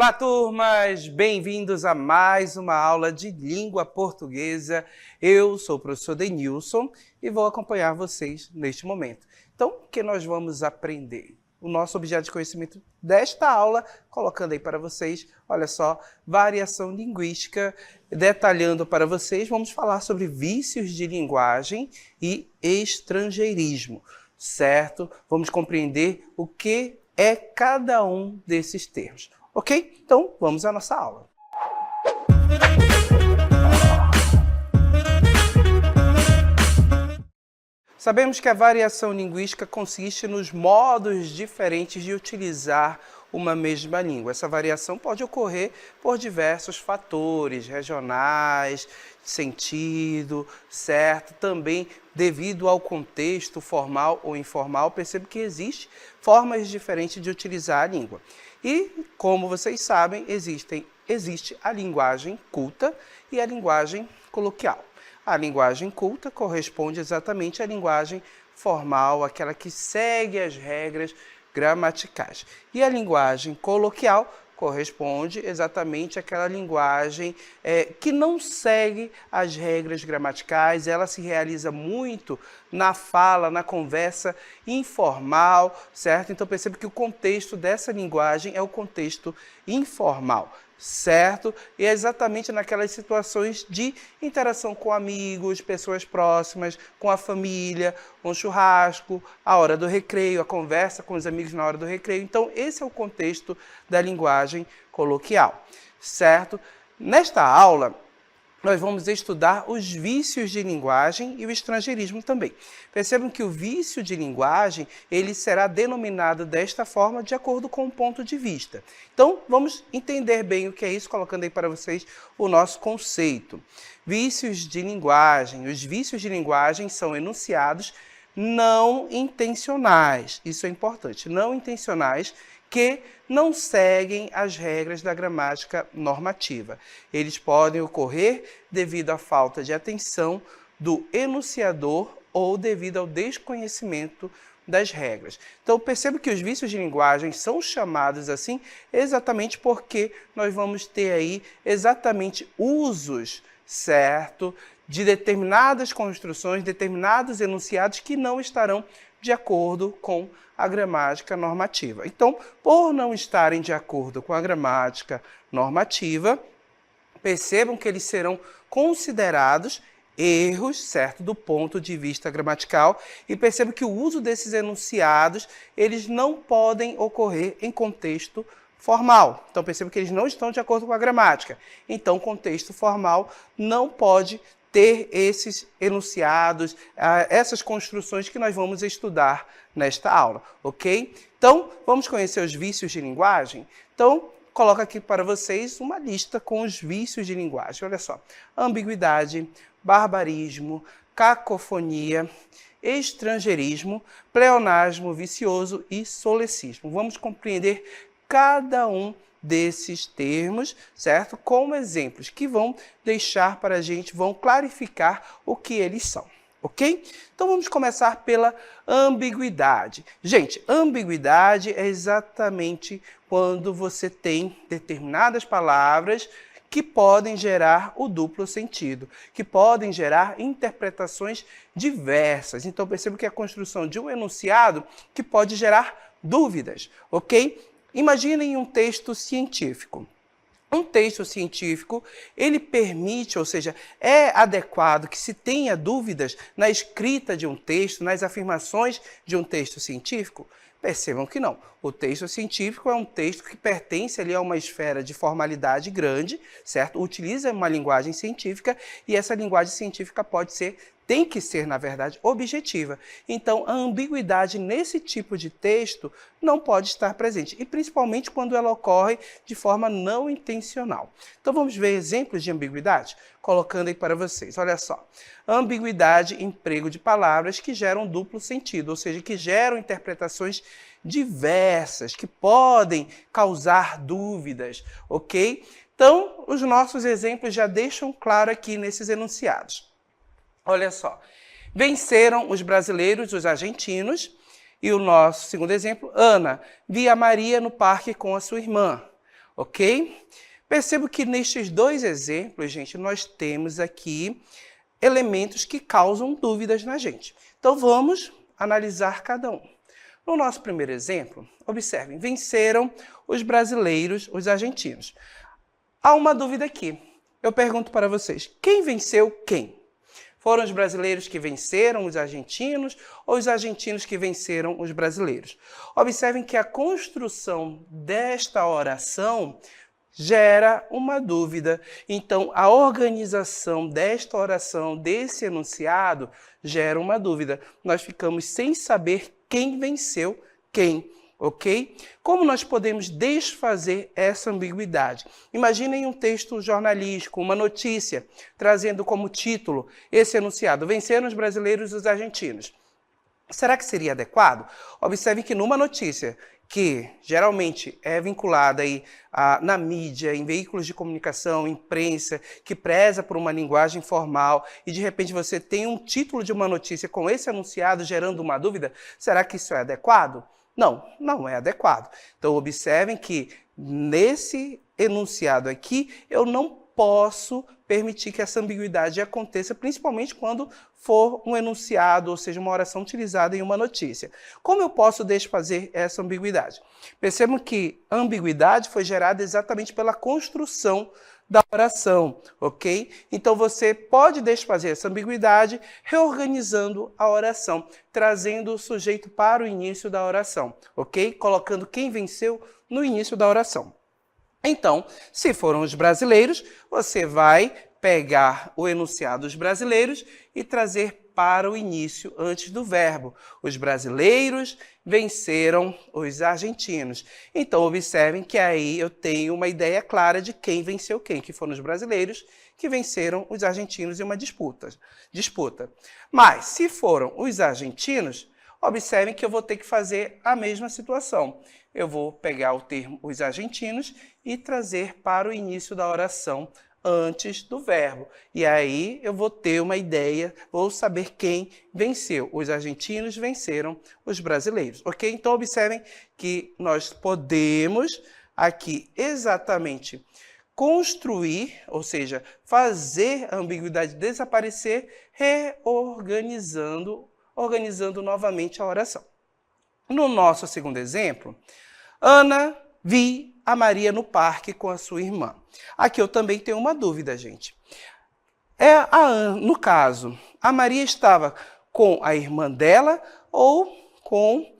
Olá, turmas! Bem-vindos a mais uma aula de língua portuguesa. Eu sou o professor Denilson e vou acompanhar vocês neste momento. Então, o que nós vamos aprender? O nosso objeto de conhecimento desta aula, colocando aí para vocês, olha só, variação linguística, detalhando para vocês, vamos falar sobre vícios de linguagem e estrangeirismo, certo? Vamos compreender o que é cada um desses termos. Ok? Então, vamos à nossa aula. Sabemos que a variação linguística consiste nos modos diferentes de utilizar uma mesma língua. Essa variação pode ocorrer por diversos fatores regionais, sentido, certo? Também devido ao contexto formal ou informal, percebo que existem formas diferentes de utilizar a língua. E, como vocês sabem, existe a linguagem culta e a linguagem coloquial. A linguagem culta corresponde exatamente à linguagem formal, aquela que segue as regras gramaticais. E a linguagem coloquial corresponde exatamente àquela linguagem que não segue as regras gramaticais, ela se realiza muito na fala, na conversa informal, certo? Então perceba que o contexto dessa linguagem é o contexto informal, certo? E é exatamente naquelas situações de interação com amigos, pessoas próximas, com a família, um churrasco, a hora do recreio, a conversa com os amigos na hora do recreio. Então, esse é o contexto da linguagem coloquial, certo? Nesta aula, nós vamos estudar os vícios de linguagem e o estrangeirismo também. Percebam que o vício de linguagem, ele será denominado desta forma de acordo com o ponto de vista. Então, vamos entender bem o que é isso, colocando aí para vocês o nosso conceito. Vícios de linguagem. Os vícios de linguagem são enunciados não intencionais. Isso é importante. Não intencionais que não seguem as regras da gramática normativa. Eles podem ocorrer devido à falta de atenção do enunciador ou devido ao desconhecimento das regras. Então, perceba que os vícios de linguagem são chamados assim exatamente porque nós vamos ter aí exatamente usos, certo, de determinadas construções, determinados enunciados que não estarão de acordo com a gramática normativa. Então, por não estarem de acordo com a gramática normativa, percebam que eles serão considerados erros, certo, do ponto de vista gramatical, e percebam que o uso desses enunciados, eles não podem ocorrer em contexto formal. Então, percebam que eles não estão de acordo com a gramática. Então, contexto formal não pode ter esses enunciados, essas construções que nós vamos estudar nesta aula, ok? Então, vamos conhecer os vícios de linguagem? Então, coloco aqui para vocês uma lista com os vícios de linguagem. Olha só, ambiguidade, barbarismo, cacofonia, estrangeirismo, pleonasmo vicioso e solecismo. Vamos compreender cada um desses termos, certo? Como exemplos que vão deixar para a gente, vão clarificar o que eles são, ok? Então vamos começar pela ambiguidade. Gente, ambiguidade é exatamente quando você tem determinadas palavras que podem gerar o duplo sentido, que podem gerar interpretações diversas. Então perceba que é a construção de um enunciado que pode gerar dúvidas, ok? Imaginem um texto científico. Um texto científico, ele permite, ou seja, é adequado que se tenha dúvidas na escrita de um texto, nas afirmações de um texto científico? Percebam que não. O texto científico é um texto que pertence ali a uma esfera de formalidade grande, certo? Utiliza uma linguagem científica e essa linguagem científica tem que ser, na verdade, objetiva. Então, a ambiguidade nesse tipo de texto não pode estar presente, e principalmente quando ela ocorre de forma não intencional. Então, vamos ver exemplos de ambiguidade? Colocando aí para vocês, olha só. Ambiguidade, emprego de palavras que geram duplo sentido, ou seja, que geram interpretações diversas, que podem causar dúvidas, ok? Então, os nossos exemplos já deixam claro aqui nesses enunciados. Olha só, venceram os brasileiros, os argentinos, e o nosso segundo exemplo, Ana via Maria no parque com a sua irmã. ok? Percebo que nestes dois exemplos, gente, nós temos aqui elementos que causam dúvidas na gente. Então, vamos analisar cada um. No nosso primeiro exemplo, observem, venceram os brasileiros, os argentinos. Há uma dúvida aqui. Eu pergunto para vocês, quem venceu quem? Foram os brasileiros que venceram os argentinos ou os argentinos que venceram os brasileiros? Observem que a construção desta oração gera uma dúvida. Então, a organização desta oração, desse enunciado, gera uma dúvida. Nós ficamos sem saber quem venceu quem, ok? Como nós podemos desfazer essa ambiguidade? Imaginem um texto jornalístico, uma notícia, trazendo como título esse enunciado: venceram os brasileiros e os argentinos. Será que seria adequado? Observe que numa notícia que geralmente é vinculada aí na mídia, em veículos de comunicação, imprensa, que preza por uma linguagem formal, e de repente você tem um título de uma notícia com esse enunciado gerando uma dúvida, será que isso é adequado? Não, não é adequado. Então observem que nesse enunciado aqui eu não posso permitir que essa ambiguidade aconteça, principalmente quando for um enunciado, ou seja, uma oração utilizada em uma notícia. Como eu posso desfazer essa ambiguidade? Percebam que a ambiguidade foi gerada exatamente pela construção da oração, ok? Então você pode desfazer essa ambiguidade reorganizando a oração, trazendo o sujeito para o início da oração, ok? Colocando quem venceu no início da oração. Então, se foram os brasileiros, você vai pegar o enunciado dos brasileiros e trazer para o início, antes do verbo. Os brasileiros venceram os argentinos. Então, observem que aí eu tenho uma ideia clara de quem venceu quem, que foram os brasileiros que venceram os argentinos em uma disputa. Mas, se foram os argentinos, observem que eu vou ter que fazer a mesma situação. Eu vou pegar o termo os argentinos e trazer para o início da oração antes do verbo. E aí eu vou ter uma ideia, vou saber quem venceu. Os argentinos venceram os brasileiros, ok? Então observem que nós podemos aqui exatamente construir, ou seja, fazer a ambiguidade desaparecer, organizando novamente a oração. No nosso segundo exemplo, Ana viu a Maria no parque com a sua irmã. Aqui eu também tenho uma dúvida, gente. No caso, a Maria estava com a irmã dela ou com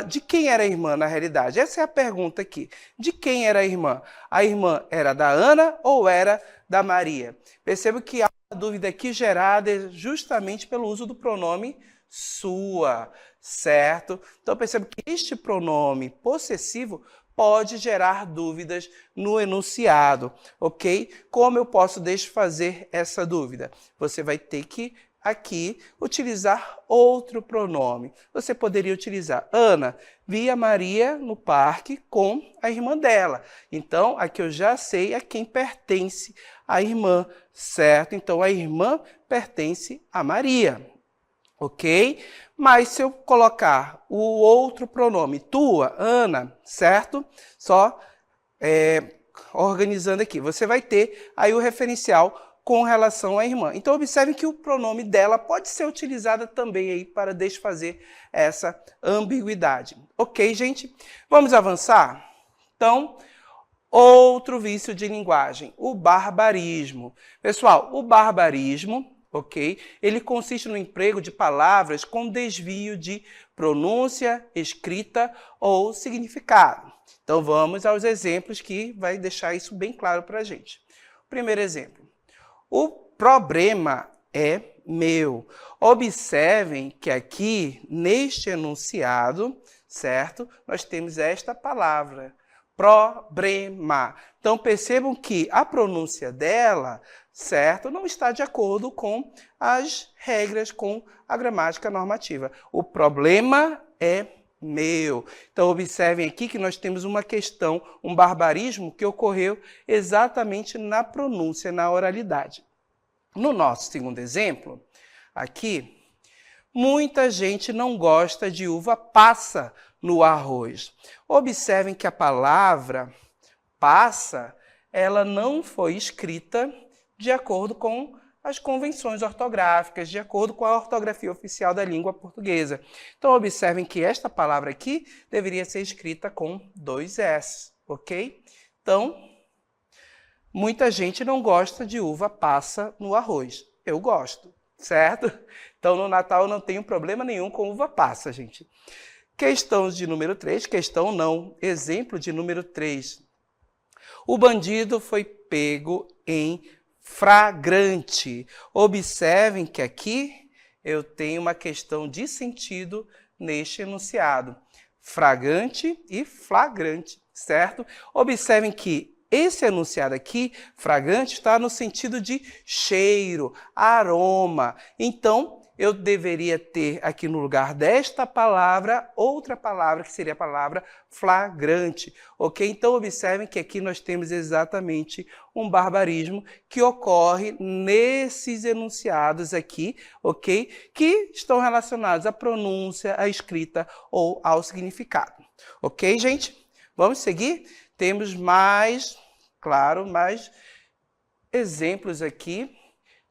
de quem era a irmã na realidade? Essa é a pergunta aqui. De quem era a irmã? A irmã era da Ana ou era da Maria? Percebo que há uma dúvida aqui gerada justamente pelo uso do pronome sua, certo? Então percebo que este pronome possessivo pode gerar dúvidas no enunciado, ok? Como eu posso desfazer essa dúvida? Você vai ter que, aqui, utilizar outro pronome. Você poderia utilizar Ana via Maria no parque com a irmã dela. Então, aqui eu já sei a quem pertence a irmã, certo? Então, a irmã pertence a Maria. Ok? Mas se eu colocar o outro pronome, tua, Ana, certo? Só organizando aqui, você vai ter aí o referencial com relação à irmã. Então, observem que o pronome dela pode ser utilizado também aí para desfazer essa ambiguidade. Ok, gente? Vamos avançar? Então, outro vício de linguagem, o barbarismo. Pessoal, o barbarismo, ok? Ele consiste no emprego de palavras com desvio de pronúncia, escrita ou significado. Então vamos aos exemplos que vai deixar isso bem claro para a gente. Primeiro exemplo. O problema é meu. Observem que aqui, neste enunciado, certo? Nós temos esta palavra, problema. Então percebam que a pronúncia dela, certo, não está de acordo com as regras, com a gramática normativa. O problema é meu. Então observem aqui que nós temos uma questão, um barbarismo que ocorreu exatamente na pronúncia, na oralidade. No nosso segundo exemplo, aqui, muita gente não gosta de uva passa no arroz. Observem que a palavra passa, ela não foi escrita de acordo com as convenções ortográficas, de acordo com a ortografia oficial da língua portuguesa. Então, observem que esta palavra aqui deveria ser escrita com 2 S, ok? Então, muita gente não gosta de uva passa no arroz. Eu gosto, certo? Então, no Natal eu não tenho problema nenhum com uva passa, gente. Questão de número 3, questão não, exemplo de número 3. O bandido foi pego em flagrante. Observem que aqui eu tenho uma questão de sentido neste enunciado. Flagrante e flagrante, certo? Observem que esse enunciado aqui, flagrante, está no sentido de cheiro, aroma. Então, eu deveria ter aqui no lugar desta palavra, outra palavra que seria a palavra flagrante, ok? Então, observem que aqui nós temos exatamente um barbarismo que ocorre nesses enunciados aqui, ok? Que estão relacionados à pronúncia, à escrita ou ao significado. Ok, gente? Vamos seguir? Temos mais, claro, mais exemplos aqui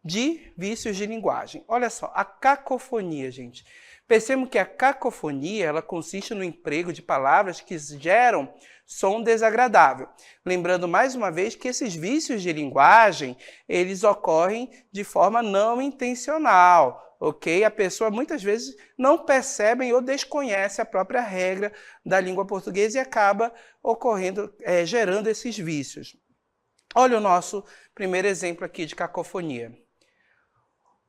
de vícios de linguagem. Olha só, a cacofonia, gente. Percebam que a cacofonia, ela consiste no emprego de palavras que geram som desagradável. Lembrando mais uma vez que esses vícios de linguagem, eles ocorrem de forma não intencional, ok? A pessoa muitas vezes não percebe ou desconhece a própria regra da língua portuguesa e acaba ocorrendo, gerando esses vícios. Olha o nosso primeiro exemplo aqui de cacofonia.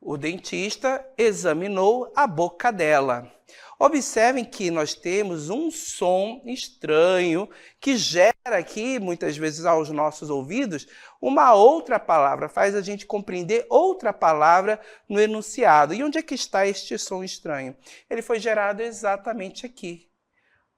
O dentista examinou a boca dela. Observem que nós temos um som estranho que gera aqui, muitas vezes aos nossos ouvidos, uma outra palavra, faz a gente compreender outra palavra no enunciado. E onde é que está este som estranho? Ele foi gerado exatamente aqui.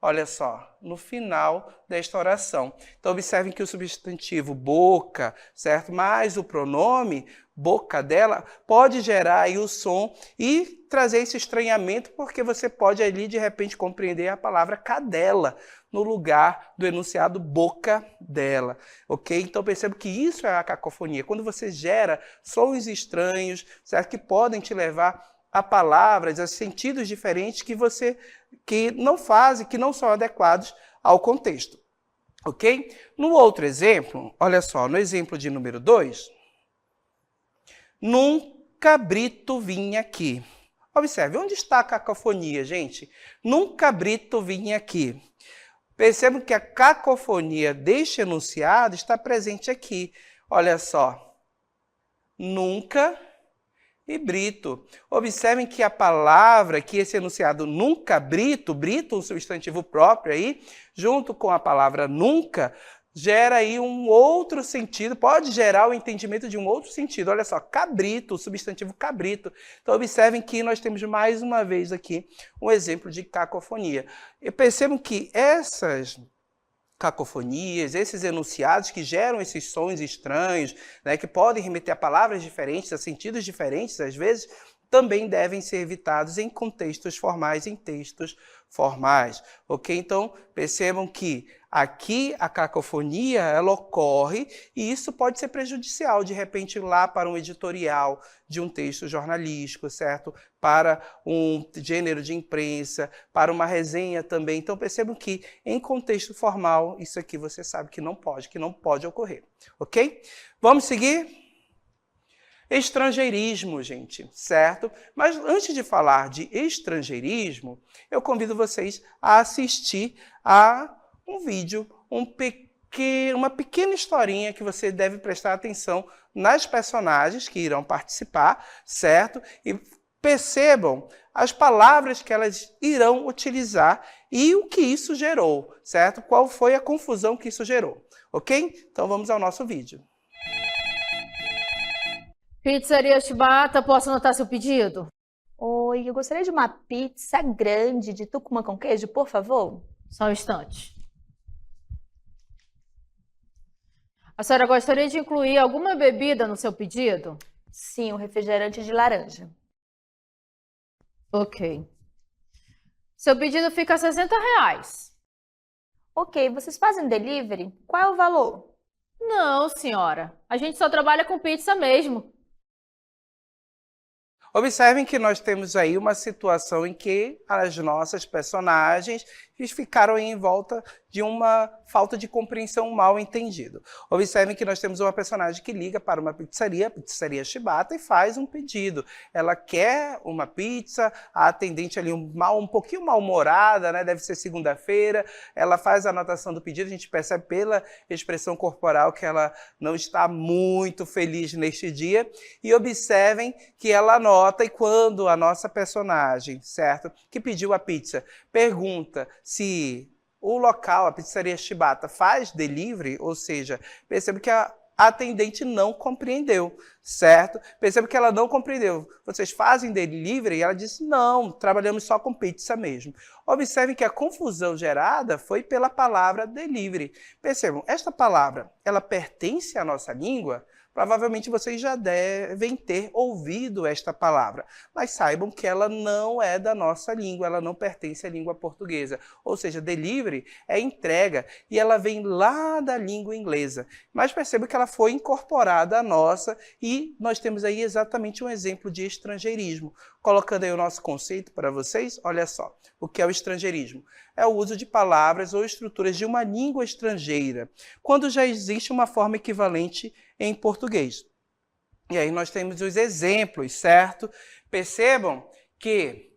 Olha só, no final desta oração. Então, observem que o substantivo boca, certo? Mais o pronome boca dela pode gerar aí o som e trazer esse estranhamento, porque você pode ali, de repente, compreender a palavra cadela no lugar do enunciado boca dela, ok? Então, perceba que isso é a cacofonia. Quando você gera sons estranhos, certo? Que podem te levar a palavras, a sentidos diferentes que não fazem, que não são adequados ao contexto, ok? No outro exemplo, olha só, no exemplo de número 2, num cabrito vinha aqui. Observe, onde está a cacofonia, gente? Num cabrito vinha aqui. Percebam que a cacofonia deste enunciado está presente aqui. Olha só, nunca e brito. Observem que a palavra, que esse enunciado nunca brito, um substantivo próprio aí, junto com a palavra nunca, gera aí um outro sentido, pode gerar o entendimento de um outro sentido. Olha só, cabrito, o substantivo cabrito. Então, observem que nós temos mais uma vez aqui um exemplo de cacofonia. E percebam que essas cacofonias, esses enunciados que geram esses sons estranhos, né, que podem remeter a palavras diferentes, a sentidos diferentes, às vezes, também devem ser evitados em contextos formais, em textos formais, ok? Então, percebam que aqui a cacofonia, ela ocorre e isso pode ser prejudicial, de repente, lá para um editorial de um texto jornalístico, certo? Para um gênero de imprensa, para uma resenha também. Então, percebam que em contexto formal, isso aqui você sabe que não pode ocorrer, ok? Vamos seguir? Estrangeirismo, gente, certo? Mas antes de falar de estrangeirismo, eu convido vocês a assistir a um vídeo, uma pequena historinha que você deve prestar atenção nas personagens que irão participar, certo? E percebam as palavras que elas irão utilizar e o que isso gerou, certo? Qual foi a confusão que isso gerou, ok? Então vamos ao nosso vídeo. Pizzaria Chibata, posso anotar seu pedido? Oi, eu gostaria de uma pizza grande de Tucumã com queijo, por favor. Só um instante. A senhora gostaria de incluir alguma bebida no seu pedido? Sim, um refrigerante de laranja. Ok. Seu pedido fica R$ 60. Ok, vocês fazem delivery? Qual é o valor? Não, senhora. A gente só trabalha com pizza mesmo. Observem que nós temos aí uma situação em que as nossas personagens ficaram em volta de uma falta de compreensão mal entendido. Observem que nós temos uma personagem que liga para uma pizzaria, a pizzaria Shibata, e faz um pedido. Ela quer uma pizza, a atendente ali um pouquinho mal-humorada, né? Deve ser segunda-feira, ela faz a anotação do pedido, a gente percebe pela expressão corporal que ela não está muito feliz neste dia, e observem que ela anota, e quando a nossa personagem, certo, que pediu a pizza, pergunta se o local, a pizzaria Shibata, faz delivery, ou seja, percebe que a atendente não compreendeu, certo? Percebe que ela não compreendeu. Vocês fazem delivery? E ela disse, não, trabalhamos só com pizza mesmo. Observem que a confusão gerada foi pela palavra delivery. Percebam, esta palavra, ela pertence à nossa língua? Provavelmente vocês já devem ter ouvido esta palavra, mas saibam que ela não é da nossa língua, ela não pertence à língua portuguesa. Ou seja, delivery é entrega e ela vem lá da língua inglesa. Mas perceba que ela foi incorporada à nossa e nós temos aí exatamente um exemplo de estrangeirismo. Colocando aí o nosso conceito para vocês, olha só, o que é o estrangeirismo? É o uso de palavras ou estruturas de uma língua estrangeira, quando já existe uma forma equivalente em português. E aí nós temos os exemplos, certo? Percebam que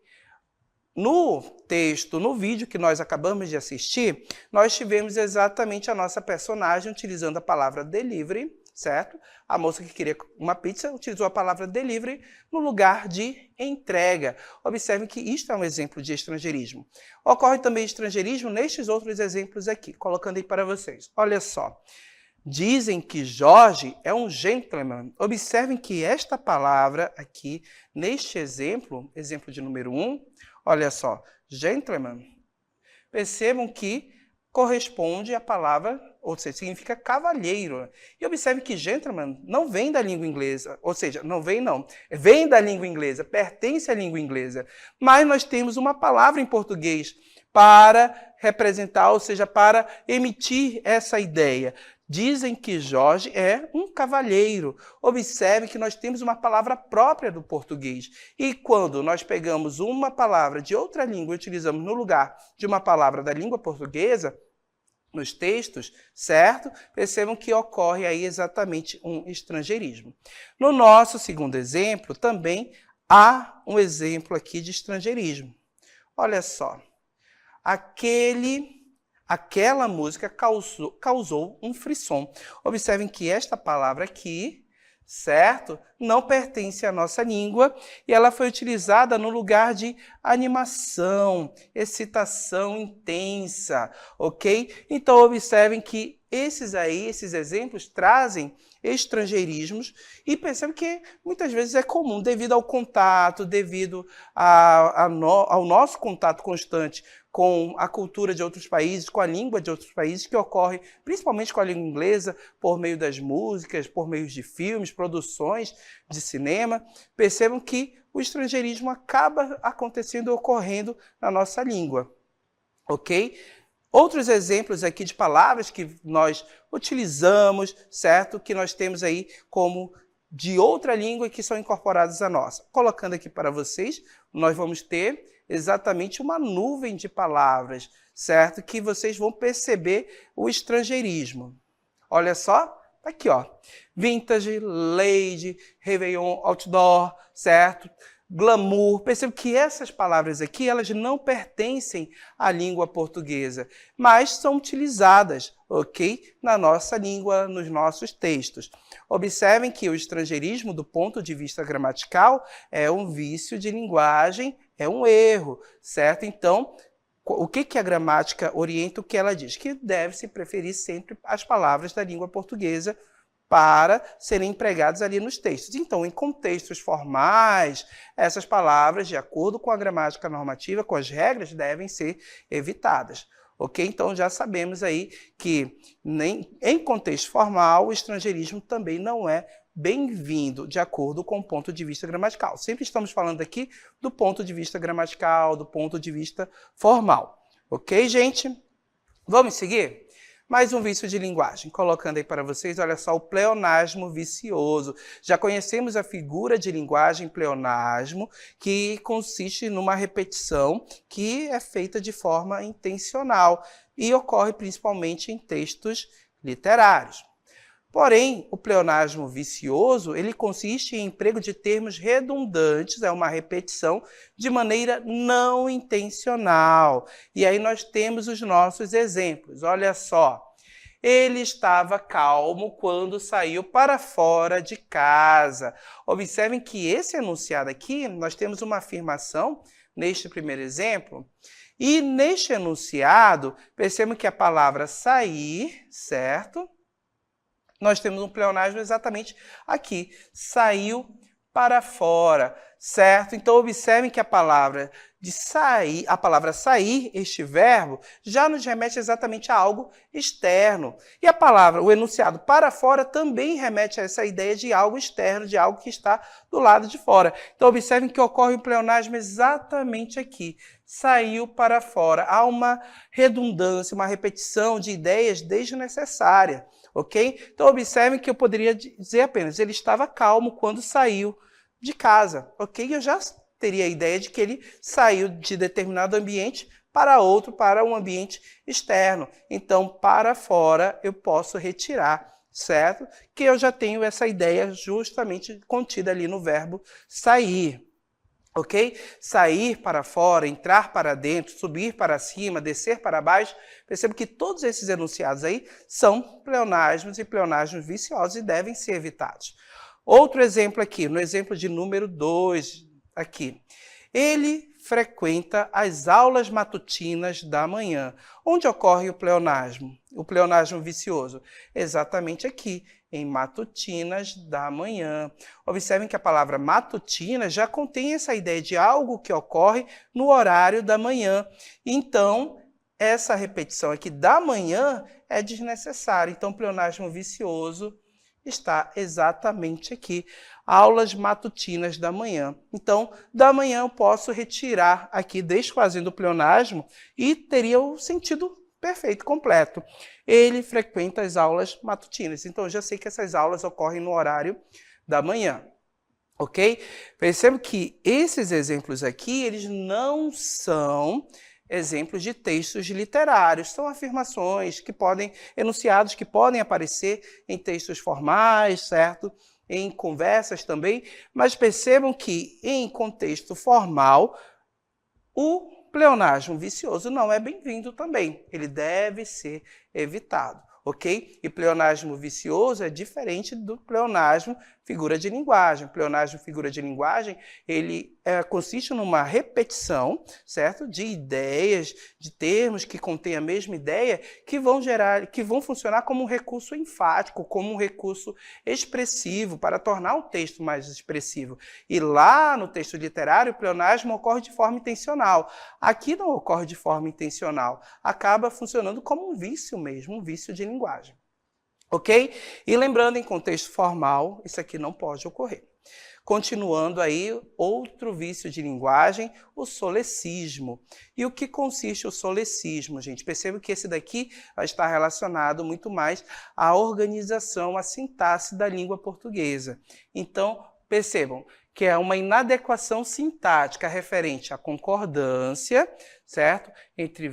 no texto, no vídeo que nós acabamos de assistir, nós tivemos exatamente a nossa personagem utilizando a palavra delivery, certo? A moça que queria uma pizza utilizou a palavra delivery no lugar de entrega. Observem que isto é um exemplo de estrangeirismo. Ocorre também estrangeirismo nestes outros exemplos aqui, colocando aí para vocês. Olha só. Dizem que Jorge é um gentleman. Observem que esta palavra aqui, neste exemplo, exemplo de número 1, olha só, gentleman, percebam que corresponde à palavra, ou seja, significa cavalheiro. E observe que gentleman não vem da língua inglesa, ou seja, não vem não, vem da língua inglesa, pertence à língua inglesa. Mas nós temos uma palavra em português para representar, ou seja, para emitir essa ideia. Dizem que Jorge é um cavalheiro. Observe que nós temos uma palavra própria do português. E quando nós pegamos uma palavra de outra língua e utilizamos no lugar de uma palavra da língua portuguesa, nos textos, certo? Percebam que ocorre aí exatamente um estrangeirismo. No nosso segundo exemplo, também há um exemplo aqui de estrangeirismo. Olha só. Aquela música causou um frisson. Observem que esta palavra aqui, certo? Não pertence à nossa língua e ela foi utilizada no lugar de animação, excitação intensa, ok? Então, observem que esses exemplos trazem estrangeirismos e percebem que muitas vezes é comum, devido ao contato, devido ao nosso contato constante com a cultura de outros países, com a língua de outros países, que ocorre principalmente com a língua inglesa, por meio das músicas, por meio de filmes, produções de cinema. Percebam que o estrangeirismo acaba acontecendo e ocorrendo na nossa língua, ok? Outros exemplos aqui de palavras que nós utilizamos, certo? Que nós temos aí como de outra língua e que são incorporadas à nossa. Colocando aqui para vocês, nós vamos ter exatamente uma nuvem de palavras, certo? Que vocês vão perceber o estrangeirismo. Olha só, tá aqui, ó. Vintage, lady, réveillon, outdoor, certo? Glamour. Percebo que essas palavras aqui, elas não pertencem à língua portuguesa, mas são utilizadas, ok? Na nossa língua, nos nossos textos. Observem que o estrangeirismo, do ponto de vista gramatical, é um vício de linguagem, é um erro, certo? Então, o que a gramática orienta? O que ela diz? Que deve-se preferir sempre as palavras da língua portuguesa para serem empregadas ali nos textos. Então, em contextos formais, essas palavras, de acordo com a gramática normativa, com as regras, devem ser evitadas. Ok? Então, já sabemos aí que em contexto formal, o estrangeirismo também não é bem-vindo, de acordo com o ponto de vista gramatical. Sempre estamos falando aqui do ponto de vista gramatical, do ponto de vista formal. Ok, gente? Vamos seguir? Mais um vício de linguagem, colocando aí para vocês, olha só, o pleonasmo vicioso. Já conhecemos a figura de linguagem pleonasmo, que consiste numa repetição que é feita de forma intencional e ocorre principalmente em textos literários. Porém, o pleonasmo vicioso, ele consiste em emprego de termos redundantes, é uma repetição de maneira não intencional. E aí nós temos os nossos exemplos. Olha só. Ele estava calmo quando saiu para fora de casa. Observem que esse enunciado aqui, nós temos uma afirmação neste primeiro exemplo. E neste enunciado, percebam que a palavra sair, certo? Nós temos um pleonasmo exatamente aqui, saiu para fora, certo? Então, observem que a palavra sair, este verbo, já nos remete exatamente a algo externo. E a palavra, o enunciado para fora, também remete a essa ideia de algo externo, de algo que está do lado de fora. Então, observem que ocorre o pleonasmo exatamente aqui, saiu para fora. Há uma redundância, uma repetição de ideias desnecessária. Ok? Então, observem que eu poderia dizer apenas, ele estava calmo quando saiu de casa. Ok? Eu já teria a ideia de que ele saiu de determinado ambiente para outro, para um ambiente externo. Então, para fora, eu posso retirar, certo? Que eu já tenho essa ideia justamente contida ali no verbo sair. Ok? Sair para fora, entrar para dentro, subir para cima, descer para baixo. Perceba que todos esses enunciados aí são pleonasmos e pleonasmos viciosos e devem ser evitados. Outro exemplo aqui, no exemplo de número 2, aqui. Ele frequenta as aulas matutinas da manhã. Onde ocorre o pleonasmo vicioso? Exatamente aqui, em matutinas da manhã. Observem que a palavra matutina já contém essa ideia de algo que ocorre no horário da manhã. Então, essa repetição aqui da manhã é desnecessária. Então, o pleonasmo vicioso está exatamente aqui. Aulas matutinas da manhã. Então, da manhã eu posso retirar aqui, desfazendo o pleonasmo, e teria o sentido perfeito, completo. Ele frequenta as aulas matutinas. Então, eu já sei que essas aulas ocorrem no horário da manhã. Ok? Perceba que esses exemplos aqui, eles não são exemplos de textos literários. São afirmações que podem, enunciados que podem aparecer em textos formais, certo? Em conversas também, mas percebam que em contexto formal, o pleonasmo vicioso não é bem-vindo também. Ele deve ser evitado, ok? E pleonasmo vicioso é diferente do pleonasmo figura de linguagem. O pleonasmo figura de linguagem, ele consiste numa repetição, certo? De ideias, de termos que contêm a mesma ideia, que vão funcionar como um recurso enfático, como um recurso expressivo, para tornar o texto mais expressivo. E lá no texto literário, o pleonasmo ocorre de forma intencional. Aqui não ocorre de forma intencional. Acaba funcionando como um vício mesmo, um vício de linguagem. Ok? E lembrando, em contexto formal, isso aqui não pode ocorrer. Continuando aí, outro vício de linguagem, o solecismo. E o que consiste o solecismo, gente? Perceba que esse daqui está relacionado muito mais à organização, à sintaxe da língua portuguesa. Então, percebam que é uma inadequação sintática referente à concordância, certo? Entre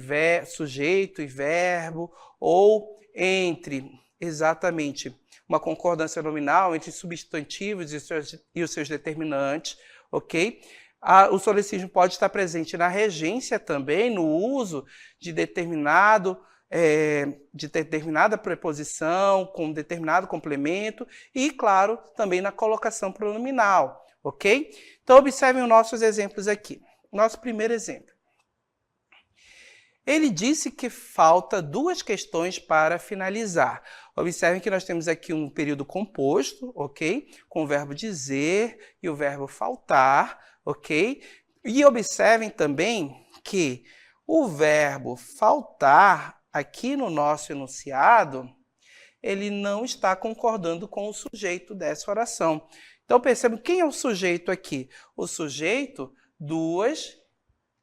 sujeito e verbo, ou entre... exatamente, uma concordância nominal entre substantivos e os seus determinantes, ok? O solecismo pode estar presente na regência também, no uso de determinada preposição, com determinado complemento e, claro, também na colocação pronominal, ok? Então, observem os nossos exemplos aqui. Nosso primeiro exemplo. Ele disse que falta 2 questões para finalizar. Observem que nós temos aqui um período composto, ok? Com o verbo dizer e o verbo faltar, ok? E observem também que o verbo faltar, aqui no nosso enunciado, ele não está concordando com o sujeito dessa oração. Então, percebam quem é o sujeito aqui. O sujeito, 2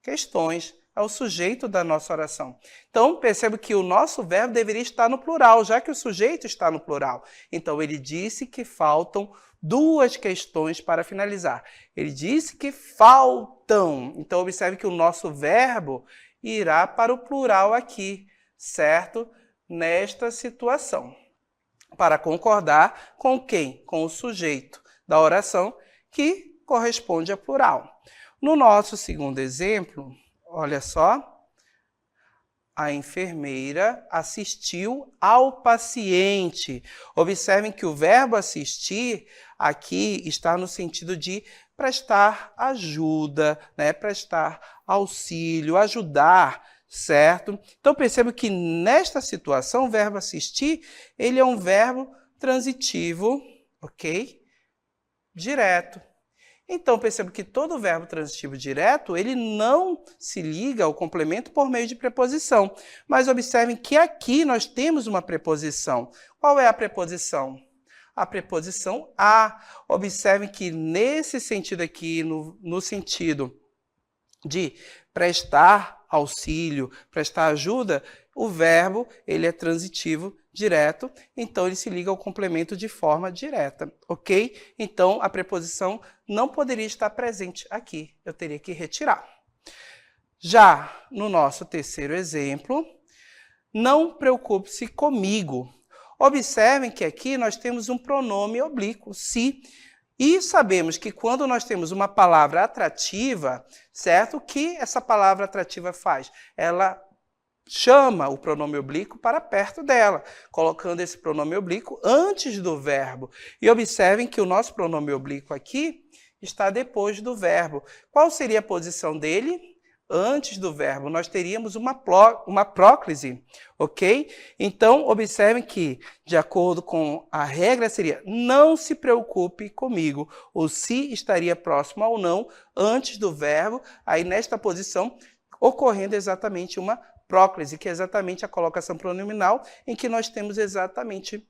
questões. é o sujeito da nossa oração. Então, perceba que o nosso verbo deveria estar no plural, já que o sujeito está no plural. Então, ele disse que faltam duas questões para finalizar. Ele disse que faltam. Então, observe que o nosso verbo irá para o plural aqui, certo? Nesta situação. Para concordar com quem? Com o sujeito da oração, que corresponde a plural. No nosso segundo exemplo, olha só, a enfermeira assistiu ao paciente. Observem que o verbo assistir aqui está no sentido de prestar ajuda, né? Prestar auxílio, ajudar, certo? Então perceba que nesta situação o verbo assistir, ele é um verbo transitivo, ok? Direto. Então, perceba que todo verbo transitivo direto, ele não se liga ao complemento por meio de preposição. Mas observem que aqui nós temos uma preposição. Qual é a preposição? A preposição a. Observem que nesse sentido aqui, no sentido de prestar auxílio, prestar ajuda, o verbo ele é transitivo direto, então ele se liga ao complemento de forma direta, ok? Então, a preposição não poderia estar presente aqui, eu teria que retirar. Já no nosso terceiro exemplo, não preocupe-se comigo. Observem que aqui nós temos um pronome oblíquo, se, e sabemos que quando nós temos uma palavra atrativa, certo? O que essa palavra atrativa faz? Ela chama o pronome oblíquo para perto dela, colocando esse pronome oblíquo antes do verbo. E observem que o nosso pronome oblíquo aqui está depois do verbo. Qual seria a posição dele? Antes do verbo. Nós teríamos uma próclise, ok? Então, observem que, de acordo com a regra, seria não se preocupe comigo. O se estaria próximo ao não antes do verbo, aí nesta posição, ocorrendo exatamente uma próclise, que é exatamente a colocação pronominal, em que nós temos exatamente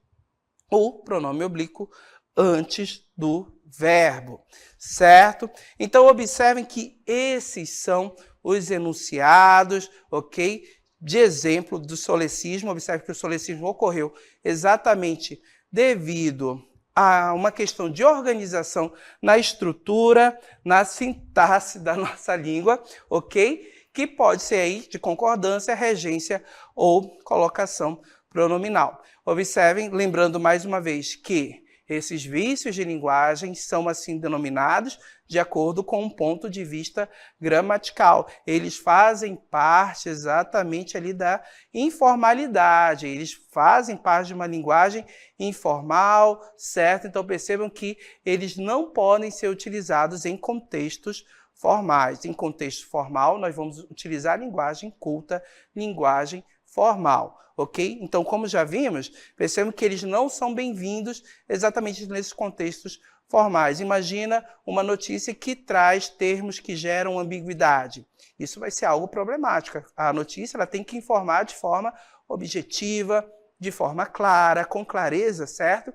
o pronome oblíquo antes do verbo, certo? Então, observem que esses são os enunciados, ok? De exemplo do solecismo. Observe que o solecismo ocorreu exatamente devido a uma questão de organização na estrutura, na sintaxe da nossa língua, ok? Que pode ser aí de concordância, regência ou colocação pronominal. Observem, lembrando mais uma vez que esses vícios de linguagem são assim denominados de acordo com um ponto de vista gramatical. Eles fazem parte exatamente ali da informalidade, eles fazem parte de uma linguagem informal, certo? Então percebam que eles não podem ser utilizados em contextos formais. Em contexto formal, nós vamos utilizar a linguagem culta, linguagem formal, ok? Então, como já vimos, percebemos que eles não são bem-vindos exatamente nesses contextos formais. Imagina uma notícia que traz termos que geram ambiguidade. Isso vai ser algo problemático. A notícia ela tem que informar de forma objetiva, de forma clara, com clareza, certo?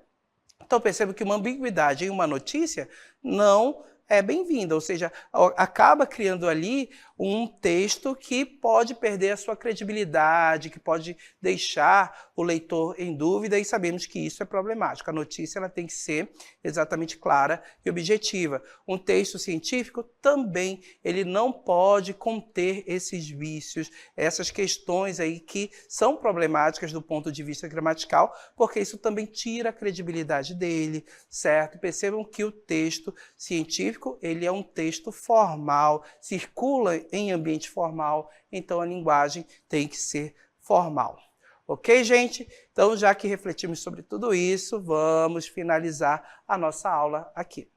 Então, perceba que uma ambiguidade em uma notícia não é bem-vinda, ou seja, acaba criando ali um texto que pode perder a sua credibilidade, que pode deixar o leitor em dúvida, e sabemos que isso é problemático. A notícia ela tem que ser exatamente clara e objetiva. Um texto científico também, ele não pode conter esses vícios, essas questões aí que são problemáticas do ponto de vista gramatical, porque isso também tira a credibilidade dele, certo? Percebam que o texto científico ele é um texto formal, circula em ambiente formal, então a linguagem tem que ser formal. Ok, gente? Então, já que refletimos sobre tudo isso, vamos finalizar a nossa aula aqui.